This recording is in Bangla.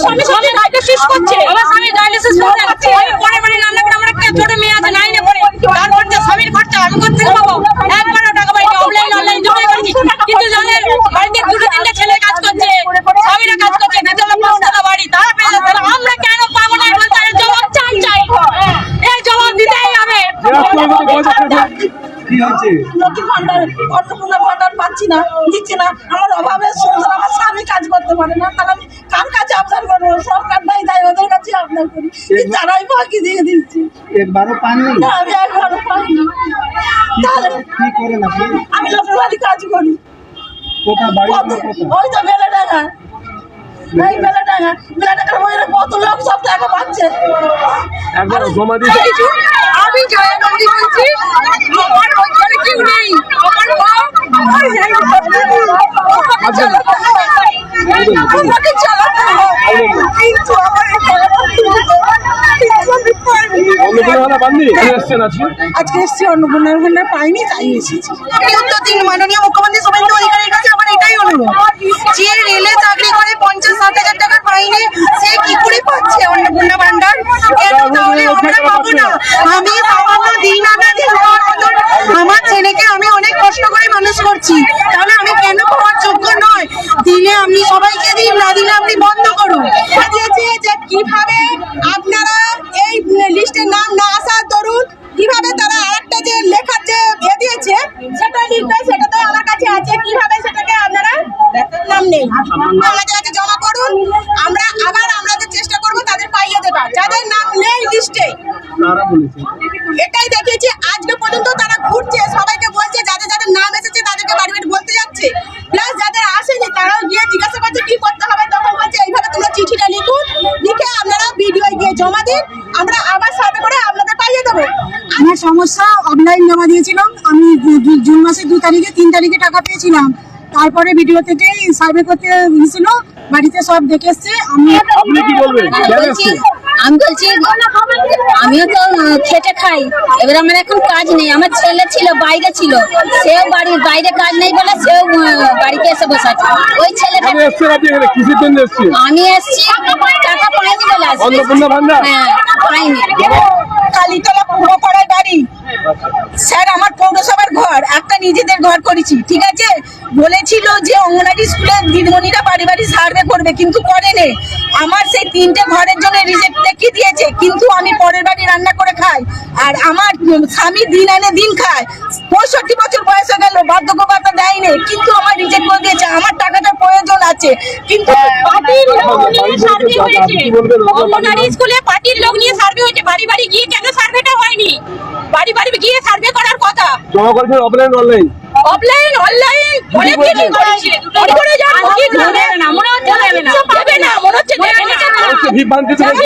স্বামী ডায়ালিসিস করছে, আমার স্বামী ডায়ালিসিস করতে যাচ্ছে। আমি পরে বাড়ি রান্না করে, আমার একটা ছোট মেয়ে আছে 9 এ পড়ে, তার খরচা স্বামীর খরচা আমি কোথা থেকে পাবো? একবারও টাকা পাইনি, অনলাইন দুটোই করেছি। কিন্তু যাদের বাড়িতে দুটো তিনটা ছেলে কাজ করছে, স্বামীরা কাজ করছে, দ্বিতীয় 5 টাকা বাড়ি, তারা পেয়ে যাচ্ছে, আমরা কেন পাবো না? বলতে জবাব চাই, এই জবাব দিতেই হবে। কি হচ্ছে? লক্ষ্মী ভান্ডার, অন্নপূর্ণা ভান্ডার পাচ্ছি না, দিচ্ছে না। আমার অভাবের সংসার, আমার স্বামী কাজ করতে পারে না, তাহলে আমি কার কাছে আবদার করবো? সরকার নাই, তাই ওদের কাছে আবদার করি, তারাই ফাঁকি দিয়ে দিচ্ছে। একবারও পাননি? না, আমি একবারও পাইনি। তাহলে কি করেন আপনি? আমি লোকের বাড়ি কাজ করি। কোথায় বাড়ি? ওই তো বেলাডাঙ্গা, এই বেলাডাঙ্গার ওইরা কত লোক সব টাকা পাচ্ছে। একবার জমা দিয়ে আমি জয়ানন্দী বলছি, আমার ওইখানে কেউ নেই, আমার মা আমার আমাকে চালাতে হয়, কিন্তু আমার আজকে এসছি অন্নপূর্ণার ভান্ডার পাইনি, তাই এসেছি। মাননীয় মুখ্যমন্ত্রী শুভেন্দু অধিকারীর কাছে আমার এটাই অনুরোধ, যে রেলে চাকরি করে 50-60 হাজার টাকার মাইনে, সে কি করে পাচ্ছে অন্নপূর্ণা ভান্ডার? কেন তাহলে আমরা পাবো না? আমি সামান্য দিন আনা দিন খাওয়ার মতন আমার ছেলেকে আমি অনেক কষ্ট করে মানুষ করছি, তাহলে আমি কেন পাওয়ার যোগ্য নয়? দিলে আপনি সবাইকে দিন, না দিলে আপনি বন্ধ করুন। দিয়েছে যে কিভাবে আপনারা এই লিস্টে নাম না আসার দরুন কিভাবে তারা আরেকটা যে লেখার যে দিয়েছে সেটা লিখবে, সেটা তো আমার কাছে আছে। কিভাবে সেটাকে আপনারা নাম নেই আমাদের কাছে জমা করুন, আমরা আবার আমাদের চেষ্টা করব তাদের পাইয়ে দেবার, যাদের নাম নেই লিস্টে। এটাই দেখেছি আজকে পর্যন্ত তারা ঘুরছে, সবাইকে বলছে, যাদের যাদের নাম এসেছে তাদেরকে বাড়ি বাড়ি বলতে যাচ্ছে, প্লাস যাদের আসেনি তারাও গিয়ে জিজ্ঞাসা করছে কি করতে হবে। তখন বলছে এইভাবে তোমরা চিঠিটা লিখুন, লিখে আপনারা ভিডিও গিয়ে জমা দিন, আমরা আবার সার্ভে করে আপনাদের পাইয়ে দেবো। আমার সমস্যা অনলাইন জমা দিয়েছিলাম আমি জুন মাসের 2 তারিখে, 3 তারিখে টাকা পেয়েছিলাম। তারপরে ভিডিও থেকে সার্ভে করতে গেছিল, বাড়িতে সব দেখে এসছে। আপনি কি বলবেন? আমি বলছি আমিও তো খেটে খাই, এবার আমার এখন কাজ নেই। আমার ছেলে ছিল বাইরে ছিল, সেও বাড়ির বাইরে কাজ নেই বলে সেও বাড়িতে এসে বসে আছে। ওই ছেলেটা আমি এসছি টাকা পাইনি বলে আসছি। অন্নপূর্ণা ভান্ডার? হ্যাঁ, পাইনি। কালীতলা পুরোপাড়ার বাড়ি স্যার, আমার পৌরসভার ঘর, একটা নিজেদের ঘর করেছি, ঠিক আছে। বলেছিল যে অঙ্গনারী স্কুলের দিদিমণিরা বাড়ি বাড়ি সার্ভে করবে, কিন্তু করেনি। আমার সেই 3টে ঘরের জন্য রিজেক্ট দেখিয়ে দিয়েছে, কিন্তু আমি পরের বাড়ি রান্না করে খাই, আর আমার স্বামী দিন আনে দিন খায়। 65 বছর বয়স হয়ে গেল, বার্ধক্য ভাতা দেয়নি, কিন্তু আমার রিজেক্ট করে দিয়েছে। আমার টাকাটার প্রয়োজন আছে, কিন্তু পার্টির লোক নিয়ে সার্ভে হয়েছে, অঙ্গনারী স্কুলে পার্টির লোক নিয়ে সার্ভে হয়েছে, বাড়ি বাড়ি গিয়ে কেন সার্ভেটা হয়নি? বাড়ি বাড়ি গিয়ে সার্ভে করার কথা। জমা করেছেন অফলাইন অনলাইন? অফলাইন অনলাইন অনেক কিছু করেছে, করে যান, ঠিক হবে না, মনে হচ্ছে দেবে না, মনে হচ্ছে দেবে না।